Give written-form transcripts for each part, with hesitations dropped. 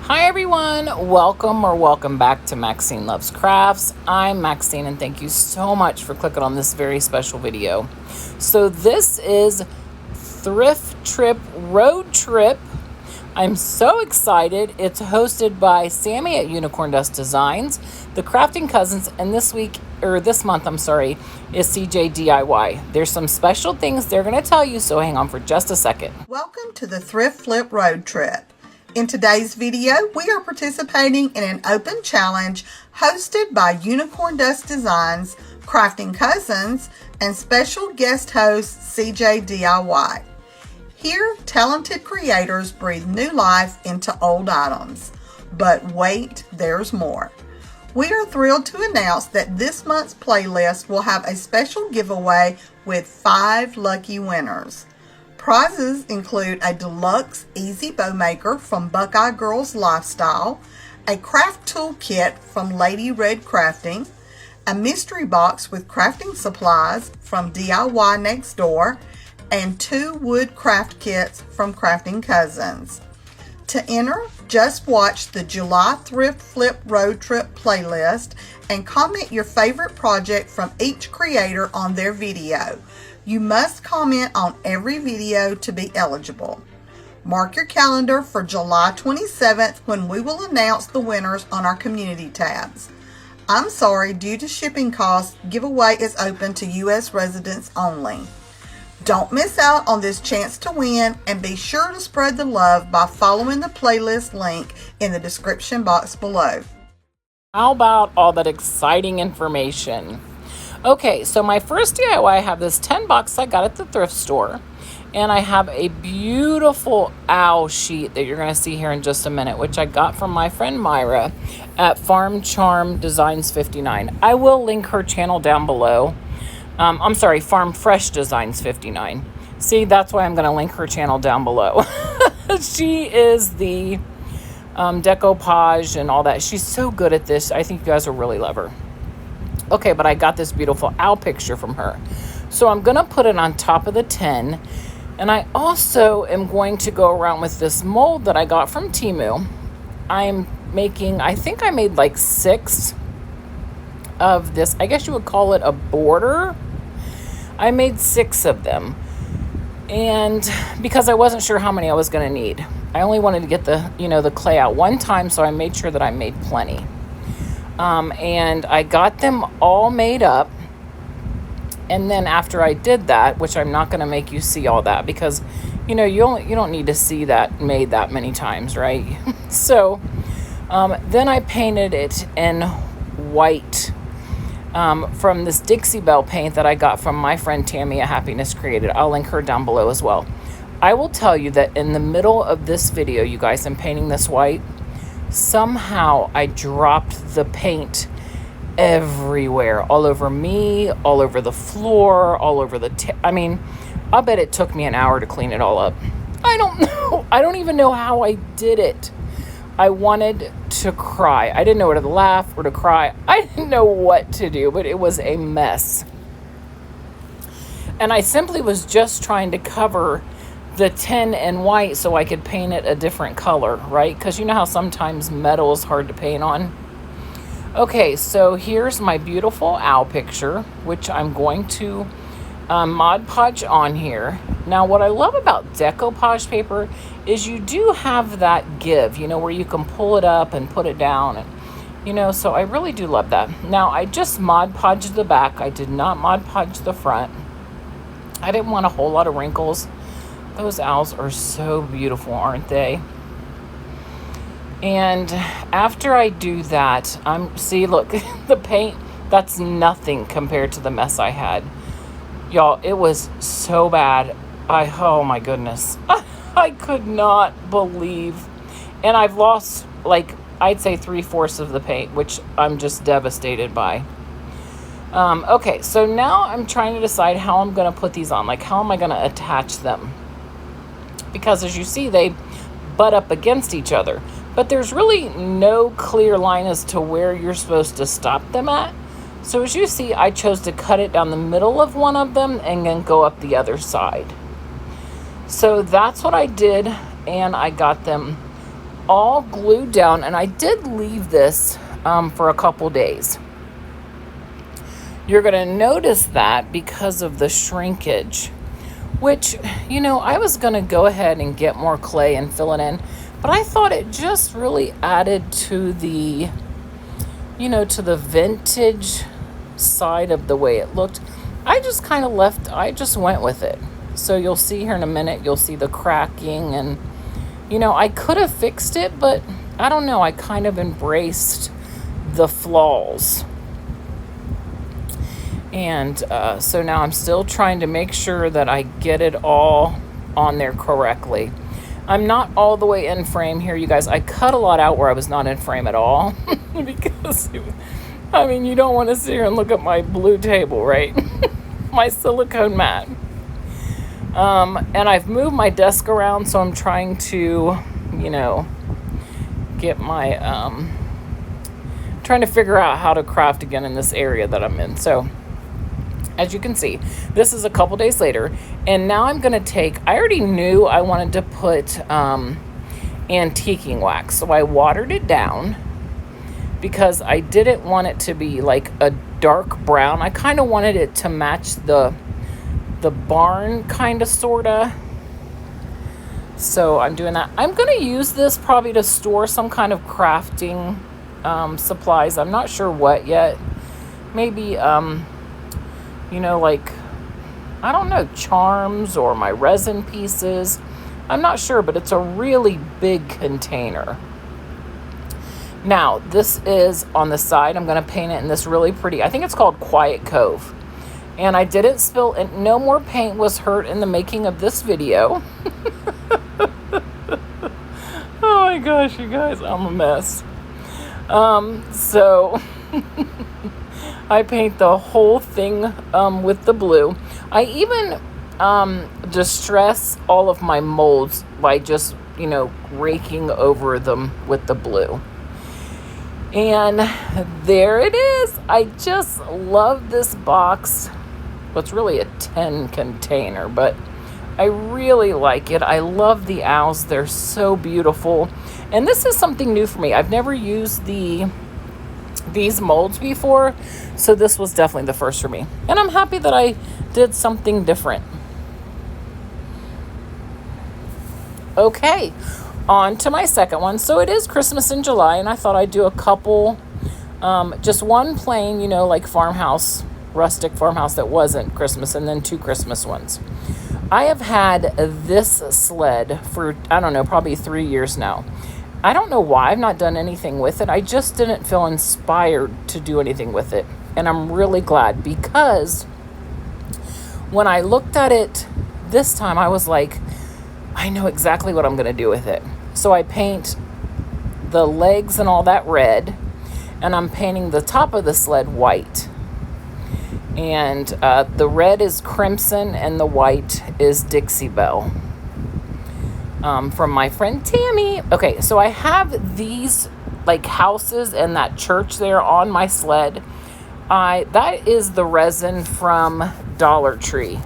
Hi everyone, welcome back to Maxine Loves Crafts. I'm Maxine and thank you so much for clicking on this very special video. So this is Thrift Trip Road Trip. I'm so excited. It's hosted by Sammie at Unicorn Dust Designs, the Crafting Cousins, and this month, is CeeJDIY. There's some special things they're going to tell you, so hang on for just a second. Welcome to the Thrift Flip Road Trip. In today's video, we are participating in an open challenge hosted by Unicorn Dust Designs, Crafting Cousins, and special guest host CeeJDIY. Here, talented creators breathe new life into old items. But wait, there's more. We are thrilled to announce that this month's playlist will have a special giveaway with 5 lucky winners. Prizes include a deluxe easy bow maker from Buckeye Girls Lifestyle, a craft tool kit from Lady Red Crafting, a mystery box with crafting supplies from DIY Next Door, and 2 wood craft kits from Crafting Cousins. To enter, just watch the July Thrift Flip Road Trip playlist and comment your favorite project from each creator on their video. You must comment on every video to be eligible. Mark your calendar for July 27th when we will announce the winners on our community tabs. I'm sorry, due to shipping costs, giveaway is open to U.S. residents only. Don't miss out on this chance to win and be sure to spread the love by following the playlist link in the description box below. How about all that exciting information? Okay, so my first DIY, I have this 10 box I got at the thrift store, and I have a beautiful owl sheet that you're going to see here in just a minute, which I got from my friend Myra at Farm Charm Designs 59. I will link her channel down below. Farm Fresh Designs 59. See, that's why I'm going to link her channel down below. She is the decoupage and all that. She's so good at this. I think you guys will really love her. Okay, but I got this beautiful owl picture from her. So I'm going to put it on top of the 10. And I also am going to go around with this mold that I got from Temu. I'm making, I think I made like 6 of this. I guess you would call it a border. I made 6 of them. And because I wasn't sure how many I was going to need. I only wanted to get the clay out one time, so I made sure that I made plenty. And I got them all made up. And then after I did that, which I'm not going to make you see all that because, you don't need to see that made that many times, right? So then I painted it in white from this Dixie Belle paint that I got from my friend Tami at Happiness Created. I'll link her down below as well. I will tell you that in the middle of this video, you guys, I'm painting this white. Somehow I dropped the paint everywhere, all over me, all over the floor, all over the I'll bet it took me an hour to clean it all up. I don't know. I don't even know how I did it. I wanted to cry. I didn't know whether to laugh or to cry. I didn't know what to do, but it was a mess. And I simply was just trying to cover the 10 in white so I could paint it a different color, right? Because you know how sometimes metal is hard to paint on. Okay, so here's my beautiful owl picture, which I'm going to Mod Podge on here. Now, what I love about decoupage paper is you do have that give, where you can pull it up and put it down, and so I really do love that. Now, I just Mod Podged the back. I did not Mod Podge the front. I didn't want a whole lot of wrinkles. Those owls are so beautiful, aren't they? And after I do that, see, look, the paint, that's nothing compared to the mess I had. Y'all, it was so bad. Oh my goodness. I could not believe. And I've lost, I'd say 3/4 of the paint, which I'm just devastated by. Okay, so now I'm trying to decide how I'm going to put these on. How am I going to attach them? Because as you see, they butt up against each other. But there's really no clear line as to where you're supposed to stop them at. So as you see, I chose to cut it down the middle of one of them and then go up the other side. So that's what I did, and I got them all glued down, and I did leave this for a couple days. You're going to notice that because of the shrinkage, which, you know, I was going to go ahead and get more clay and fill it in, but I thought it just really added to the, you know, to the vintage side of the way it looked. I just kind of I just went with it. So you'll see here in a minute, you'll see the cracking, and, you know, I could have fixed it, but I don't know, I kind of embraced the flaws. And so now I'm still trying to make sure that I get it all on there correctly. I'm not all the way in frame here, you guys. I cut a lot out where I was not in frame at all. Because, I mean, you don't want to sit here and look at my blue table, right? My silicone mat. And I've moved my desk around, so I'm trying to, you know, get my, trying to figure out how to craft again in this area that I'm in. So, as you can see, this is a couple days later, and now I'm going to I already knew I wanted to put antiquing wax, so I watered it down because I didn't want it to be like a dark brown. I kind of wanted it to match the barn, kind of, sort of. So I'm doing that. I'm going to use this probably to store some kind of crafting supplies. I'm not sure what yet. Maybe... you know, like, I don't know, charms or my resin pieces. I'm not sure, but it's a really big container. Now, this is on the side. I'm going to paint it in this really pretty, I think it's called Quiet Cove. And I didn't spill, and no more paint was hurt in the making of this video. Oh my gosh, you guys, I'm a mess. So... I paint the whole thing with the blue. I even distress all of my molds by just, you know, raking over them with the blue. And there it is. I just love this box. Well, it's really a 10 container, but I really like it. I love the owls. They're so beautiful. And this is something new for me. I've never used these molds before, so this was definitely the first for me, and I'm happy that I did something different. Okay, on to my second one. So it is Christmas in July, and I thought I'd do a couple, just one plain, you know, like farmhouse, rustic farmhouse that wasn't Christmas, and then 2 Christmas ones. I have had this sled for, I don't know, probably 3 years now. I don't know why I've not done anything with it. I just didn't feel inspired to do anything with it. And I'm really glad, because when I looked at it this time, I was like, I know exactly what I'm going to do with it. So I paint the legs and all that red, and I'm painting the top of the sled white. And the red is crimson and the white is Dixie Belle. From my friend Tami. Okay, so I have these like houses and that church there on my sled. That is the resin from Dollar Tree.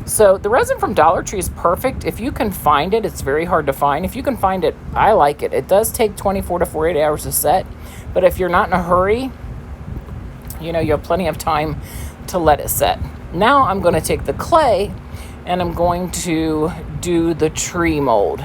So the resin from Dollar Tree is perfect. If you can find it, it's very hard to find. If you can find it, I like it. It does take 24 to 48 hours to set, but if you're not in a hurry, you know, you have plenty of time to let it set. Now I'm going to take the clay and I'm going to do the tree mold.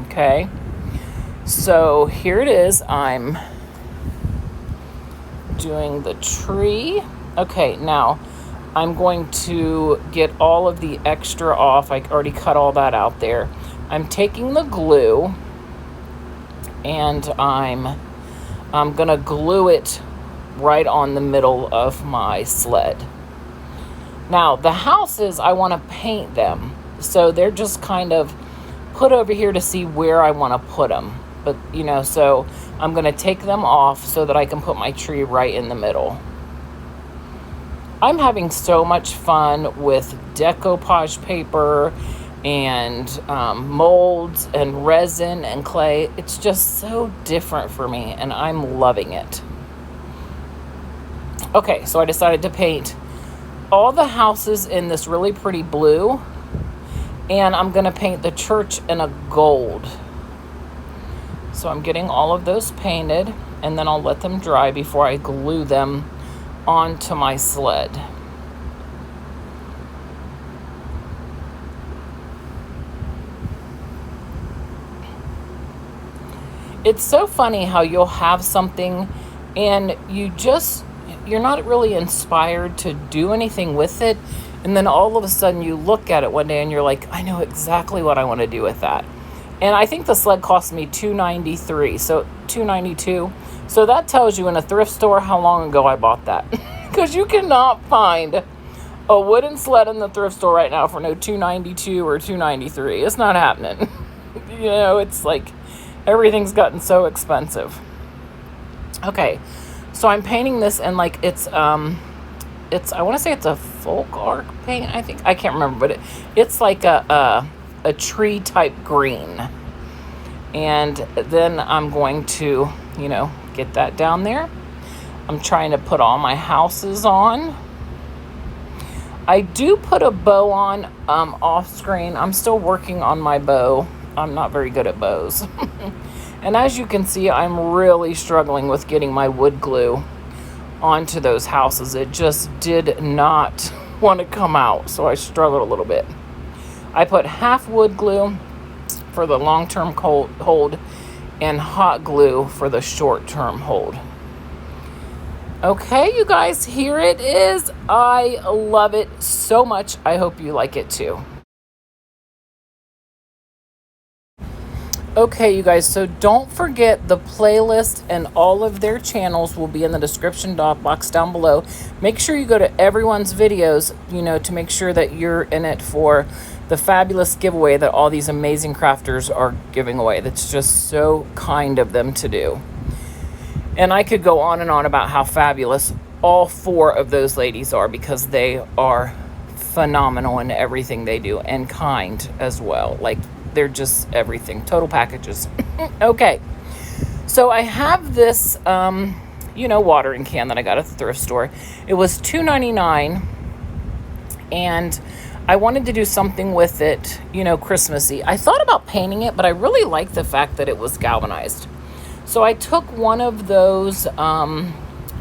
Okay, so here it is. I'm doing the tree. Okay, now I'm going to get all of the extra off. I already cut all that out there. I'm taking the glue and I'm gonna glue it right on the middle of my sled. Now, the houses, I want to paint them. So they're just kind of put over here to see where I want to put them. But, you know, so I'm going to take them off so that I can put my tree right in the middle. I'm having so much fun with decoupage paper and molds and resin and clay. It's just so different for me, and I'm loving it. Okay, so I decided to paint all the houses in this really pretty blue, and I'm going to paint the church in a gold. So I'm getting all of those painted, and then I'll let them dry before I glue them onto my sled. It's so funny how you'll have something and you're not really inspired to do anything with it, and then all of a sudden you look at it one day and you're like, I know exactly what I want to do with that. And I think the sled cost me $293, so $292. So that tells you in a thrift store how long ago I bought that. Because you cannot find a wooden sled in the thrift store right now for no $292 or $293. It's not happening. You know, it's like everything's gotten so expensive. Okay, so I'm painting this in like it's I want to say it's a folk art paint. I can't remember, but it's like a tree type green. And then I'm going to, you know, get that down there. I'm trying to put all my houses on. I do put a bow on off screen. I'm still working on my bow. I'm not very good at bows. And as you can see, I'm really struggling with getting my wood glue onto those houses. It just did not want to come out, so I struggled a little bit. I put half wood glue for the long-term hold and hot glue for the short-term hold. Okay, you guys, here it is. I love it so much. I hope you like it too. Okay, you guys, so don't forget the playlist and all of their channels will be in the description box down below. Make sure you go to everyone's videos, you know, to make sure that you're in it for the fabulous giveaway that all these amazing crafters are giving away. That's just so kind of them to do. And I could go on and on about how fabulous all four of those ladies are, because they are phenomenal in everything they do, and kind as well. Like, they're just everything, total packages. Okay, so I have this, you know, watering can that I got at the thrift store. It was $2.99, and I wanted to do something with it, you know, Christmassy. I thought about painting it, but I really liked the fact that it was galvanized. So I took one of those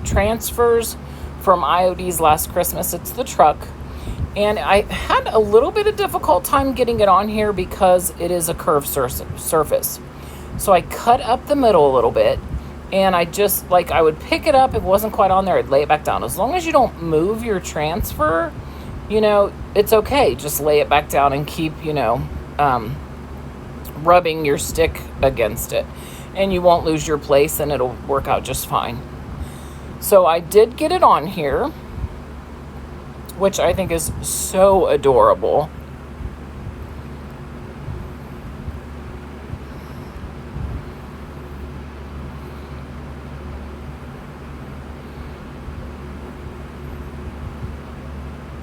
transfers from IOD's last Christmas. It's the truck. And I had a little bit of difficult time getting it on here because it is a curved surface. So I cut up the middle a little bit, and I just, like, I would pick it up. If it wasn't quite on there, I'd lay it back down. As long as you don't move your transfer, you know, it's okay. Just lay it back down and keep, you know, rubbing your stick against it. And you won't lose your place, and it'll work out just fine. So I did get it on here, which I think is so adorable.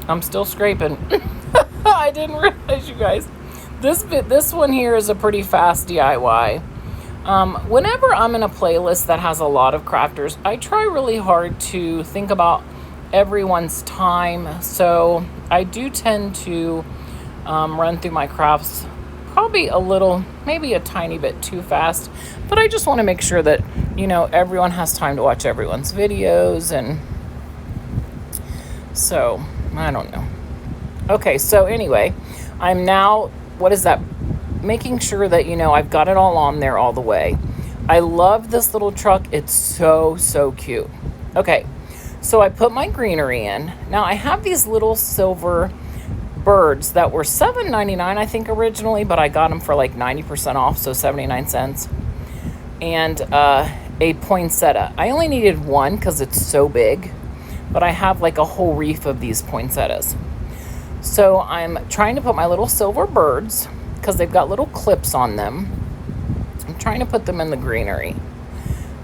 I'm still scraping. I didn't realize, you guys. This one here is a pretty fast DIY. Whenever I'm in a playlist that has a lot of crafters, I try really hard to think about everyone's time. So I do tend to run through my crafts probably a little, maybe a tiny bit too fast, but I just want to make sure that, you know, everyone has time to watch everyone's videos. And so I don't know. Okay, so anyway, I'm now, what is that? Making sure that, you know, I've got it all on there all the way. I love this little truck. It's so, so cute. Okay, so I put my greenery in. Now I have these little silver birds that were $7.99, I think, originally, but I got them for like 90% off, so 79 cents. And a poinsettia. I only needed one because it's so big, but I have like a whole reef of these poinsettias. So I'm trying to put my little silver birds, because they've got little clips on them. I'm trying to put them in the greenery.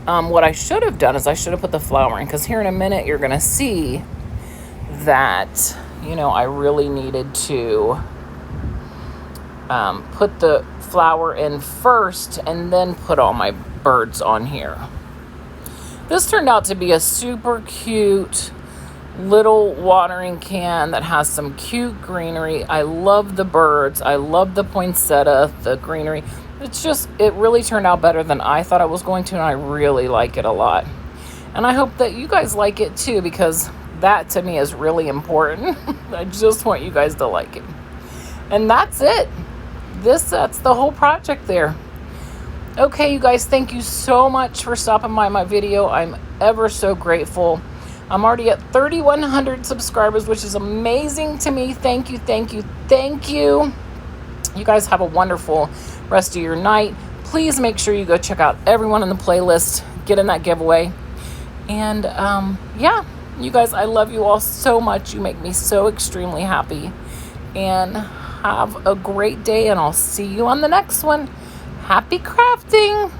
What I should have done is I should have put the flower in, because here in a minute you're going to see that, you know, I really needed to put the flower in first and then put all my birds on here. This turned out to be a super cute little watering can that has some cute greenery. I love the birds. I love the poinsettia, the greenery. it really turned out better than I thought it was going to, and I really like it a lot. And I hope that you guys like it too, because that to me is really important. I just want you guys to like it. And that's it. That's the whole project there. Okay, you guys, thank you so much for stopping by my video. I'm ever so grateful. I'm already at 3,100 subscribers, which is amazing to me. Thank you, thank you, thank you. You guys have a wonderful rest of your night. Please make sure you go check out everyone in the playlist, get in that giveaway. And yeah, you guys, I love you all so much. You make me so extremely happy. And have a great day, and I'll see you on the next one. Happy crafting!